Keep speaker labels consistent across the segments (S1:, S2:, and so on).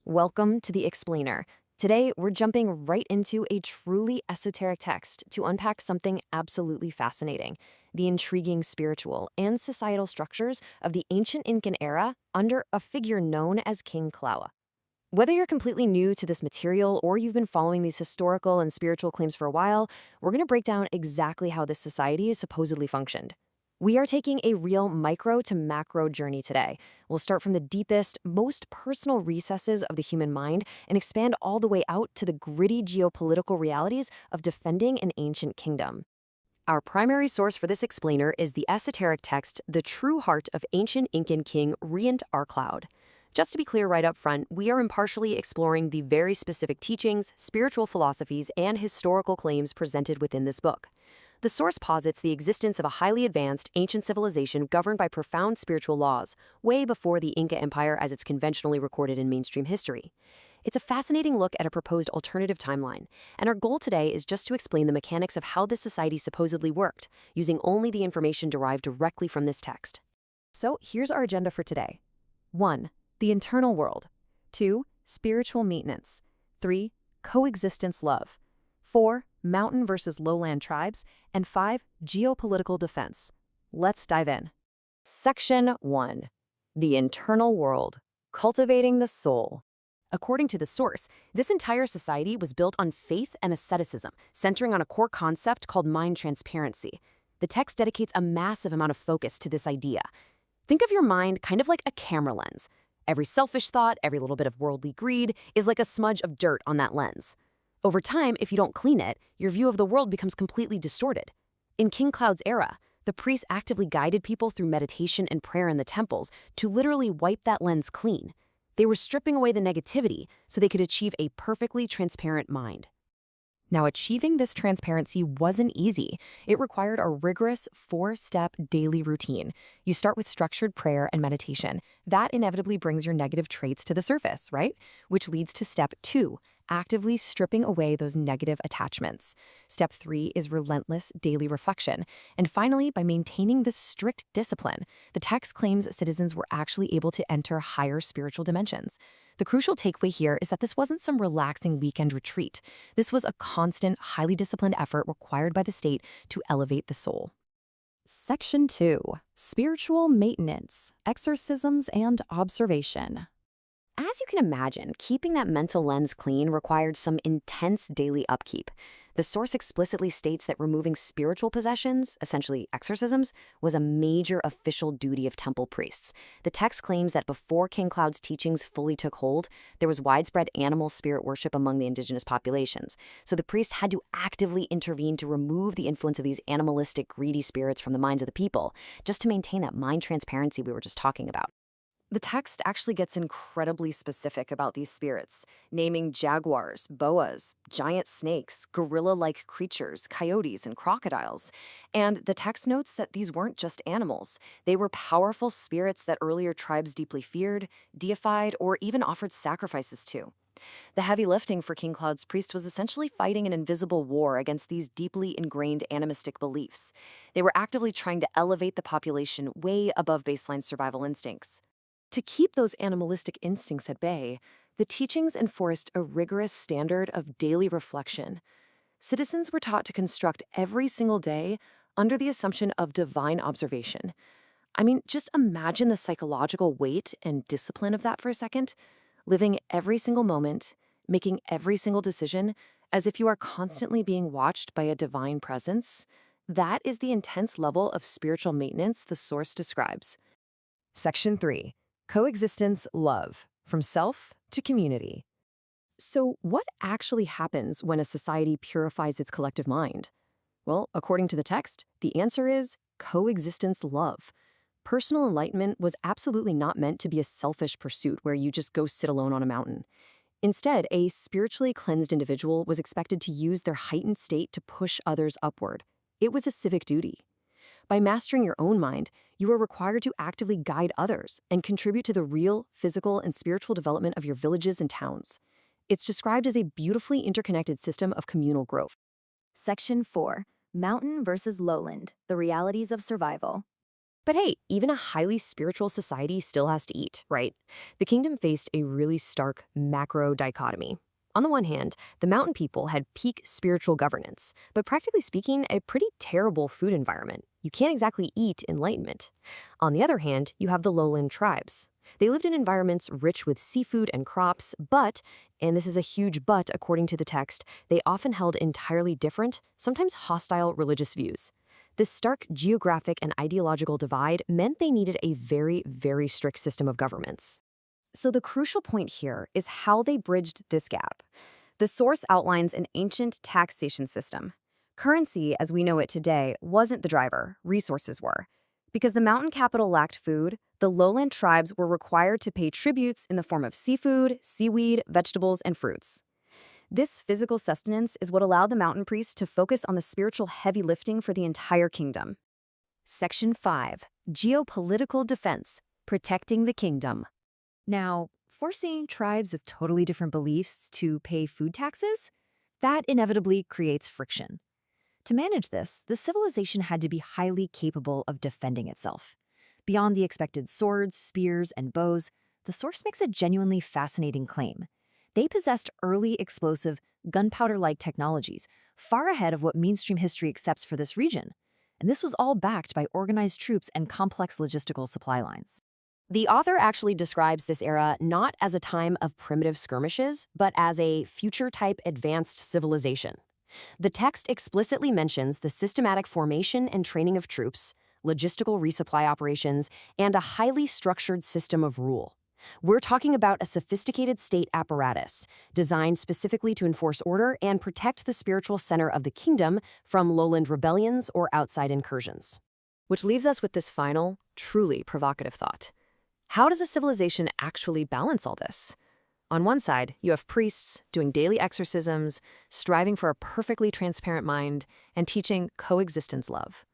S1: Welcome to the Explainer. Today, we're jumping right into a truly esoteric text to unpack something absolutely fascinating: the intriguing spiritual and societal structures of the ancient Incan era under a figure known as King Croud. Whether you're completely new to this material or you've been following these historical and spiritual claims for a while, we're going to break down exactly how this society is supposedly functioned. We are taking a real micro to macro journey today. We'll start from the deepest, most personal recesses of the human mind and expand all the way out to the gritty geopolitical realities of defending an ancient kingdom. Our primary source for this explainer is the esoteric text, The True Heart of Ancient Incan King Rient Croud. Just to be clear right up front, we are impartially exploring the very specific teachings, spiritual philosophies, and historical claims presented within this book. The source posits the existence of a highly advanced ancient civilization governed by profound spiritual laws, way before the Inca Empire as it's conventionally recorded in mainstream history. It's a fascinating look at a proposed alternative timeline, and our goal today is just to explain the mechanics of how this society supposedly worked, using only the information derived directly from this text. So here's our agenda for today. 1. The internal world. 2. Spiritual maintenance. 3. Coexistence love. 4. Mountain versus lowland tribes. And 5. Geopolitical defense. Let's dive in. Section 1. The internal world. Cultivating the soul. According to the source, this entire society was built on faith and asceticism, centering on a core concept called mind transparency. The text dedicates a massive amount of focus to this idea. Think of your mind kind of like a camera lens. Every selfish thought, every little bit of worldly greed is like a smudge of dirt on that lens. Over time, if you don't clean it, your view of the world becomes completely distorted. In King Croud's era, the priests actively guided people through meditation and prayer in the temples to literally wipe that lens clean. They were stripping away the negativity so they could achieve a perfectly transparent mind. Now, achieving this transparency wasn't easy. It required a rigorous 4-step daily routine. You start with structured prayer and meditation. That inevitably brings your negative traits to the surface, right? Which leads to step 2, actively stripping away those negative attachments. Step 3 is relentless daily reflection. And finally, by maintaining this strict discipline, the text claims citizens were actually able to enter higher spiritual dimensions. The crucial takeaway here is that this wasn't some relaxing weekend retreat. This was a constant, highly disciplined effort required by the state to elevate the soul. Section 2. Spiritual maintenance, exorcisms, and observation. As you can imagine, keeping that mental lens clean required some intense daily upkeep. The source explicitly states that removing spiritual possessions, essentially exorcisms, was a major official duty of temple priests. The text claims that before King Croud's teachings fully took hold, there was widespread animal spirit worship among the indigenous populations. So the priests had to actively intervene to remove the influence of these animalistic, greedy spirits from the minds of the people, just to maintain that mind transparency we were just talking about. The text actually gets incredibly specific about these spirits, naming jaguars, boas, giant snakes, gorilla-like creatures, coyotes, and crocodiles. And the text notes that these weren't just animals. They were powerful spirits that earlier tribes deeply feared, deified, or even offered sacrifices to. The heavy lifting for King Croud's priest was essentially fighting an invisible war against these deeply ingrained animistic beliefs. They were actively trying to elevate the population way above baseline survival instincts. To keep those animalistic instincts at bay, the teachings enforced a rigorous standard of daily reflection. Citizens were taught to construct every single day under the assumption of divine observation. I mean, just imagine the psychological weight and discipline of that for a second. Living every single moment, making every single decision as if you are constantly being watched by a divine presence. That is the intense level of spiritual maintenance the source describes. Section 3. Coexistence love, from self to community. So what actually happens when a society purifies its collective mind? Well, according to the text, the answer is coexistence love. Personal enlightenment was absolutely not meant to be a selfish pursuit where you just go sit alone on a mountain. Instead, a spiritually cleansed individual was expected to use their heightened state to push others upward. It was a civic duty. By mastering your own mind, you are required to actively guide others and contribute to the real, physical, and spiritual development of your villages and towns. It's described as a beautifully interconnected system of communal growth. Section 4. Mountain versus lowland, the realities of survival. But hey, even a highly spiritual society still has to eat, right? The kingdom faced a really stark macro dichotomy. On the one hand, the mountain people had peak spiritual governance, but practically speaking, a pretty terrible food environment. You can't exactly eat enlightenment. On the other hand, you have the lowland tribes. They lived in environments rich with seafood and crops, but, and this is a huge but according to the text, they often held entirely different, sometimes hostile religious views. This stark geographic and ideological divide meant they needed a very, very strict system of governments. So the crucial point here is how they bridged this gap. The source outlines an ancient taxation system. Currency, as we know it today, wasn't the driver, resources were. Because the mountain capital lacked food, the lowland tribes were required to pay tributes in the form of seafood, seaweed, vegetables, and fruits. This physical sustenance is what allowed the mountain priests to focus on the spiritual heavy lifting for the entire kingdom. Section 5. Geopolitical Defense. Protecting the Kingdom. Now, forcing tribes with totally different beliefs to pay food taxes? That inevitably creates friction. To manage this, the civilization had to be highly capable of defending itself. Beyond the expected swords, spears, and bows, the source makes a genuinely fascinating claim. They possessed early explosive, gunpowder-like technologies, far ahead of what mainstream history accepts for this region. And this was all backed by organized troops and complex logistical supply lines. The author actually describes this era not as a time of primitive skirmishes, but as a future-type advanced civilization. The text explicitly mentions the systematic formation and training of troops, logistical resupply operations, and a highly structured system of rule. We're talking about a sophisticated state apparatus designed specifically to enforce order and protect the spiritual center of the kingdom from lowland rebellions or outside incursions. Which leaves us with this final, truly provocative thought. How does a civilization actually balance all this? On one side, you have priests doing daily exorcisms, striving for a perfectly transparent mind, and teaching coexistence love.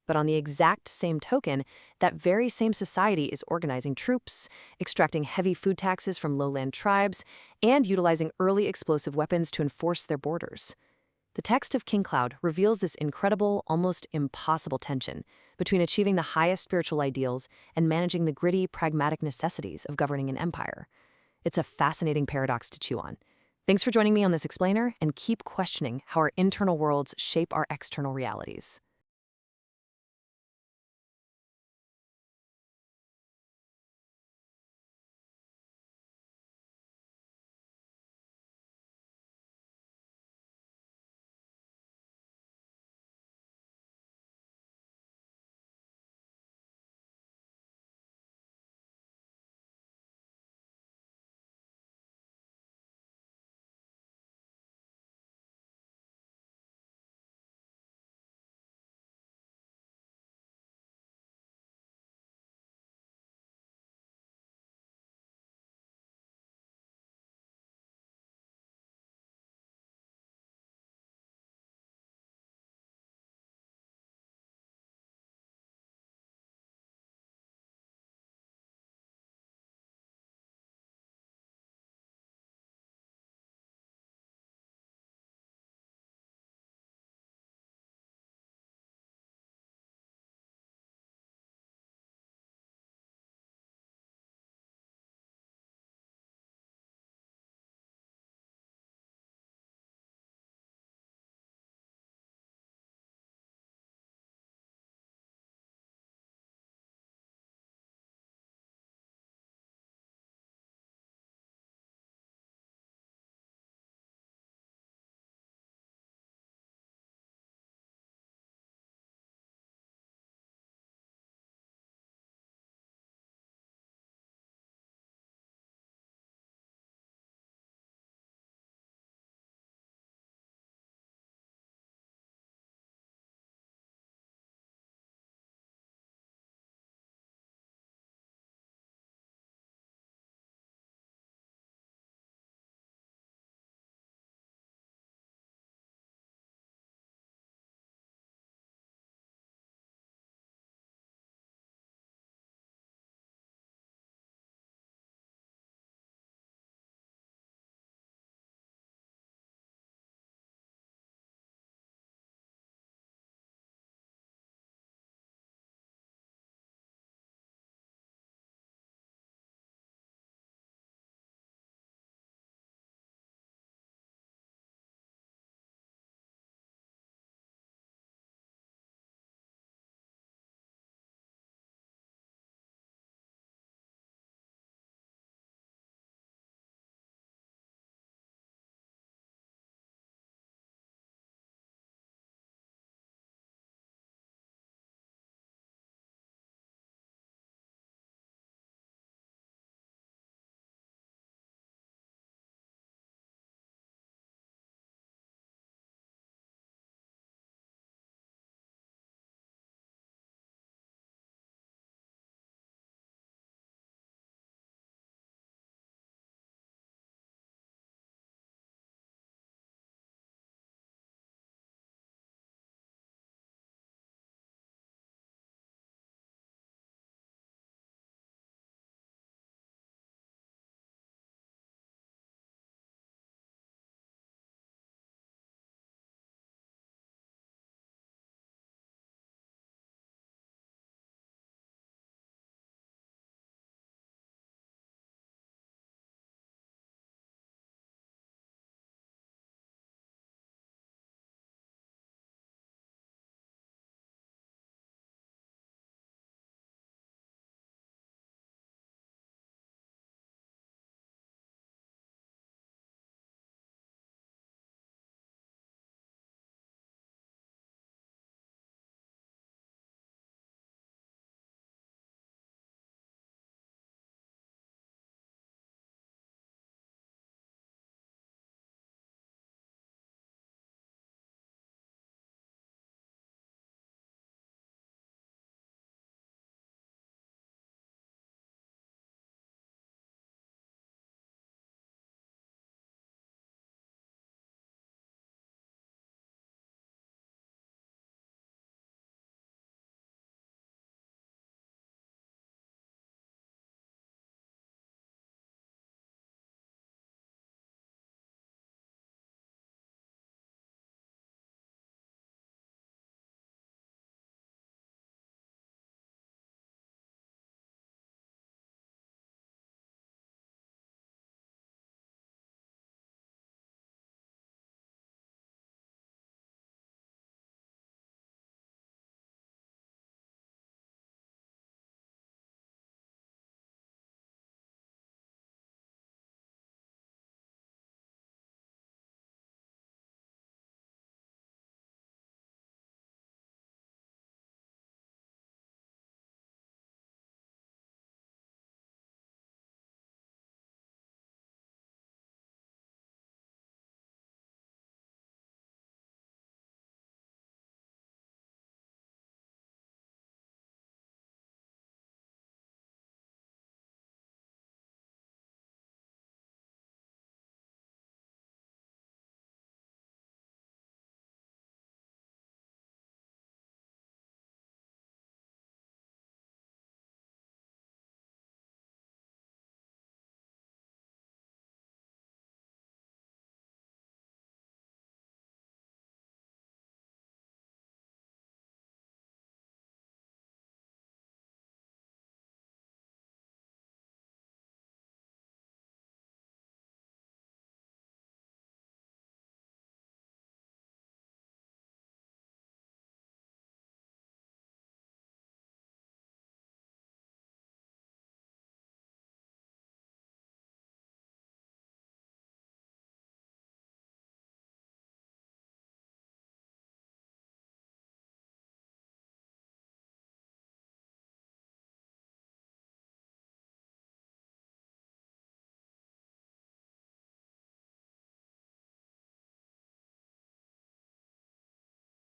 S1: But on the exact same token, that very same society is organizing troops, extracting heavy food taxes from lowland tribes, and utilizing early explosive weapons to enforce their borders. The text of King Croud reveals this incredible, almost impossible tension between achieving the highest spiritual ideals and managing the gritty, pragmatic necessities of governing an empire. It's a fascinating paradox to chew on. Thanks for joining me on this explainer, and keep questioning how our internal worlds shape our external realities.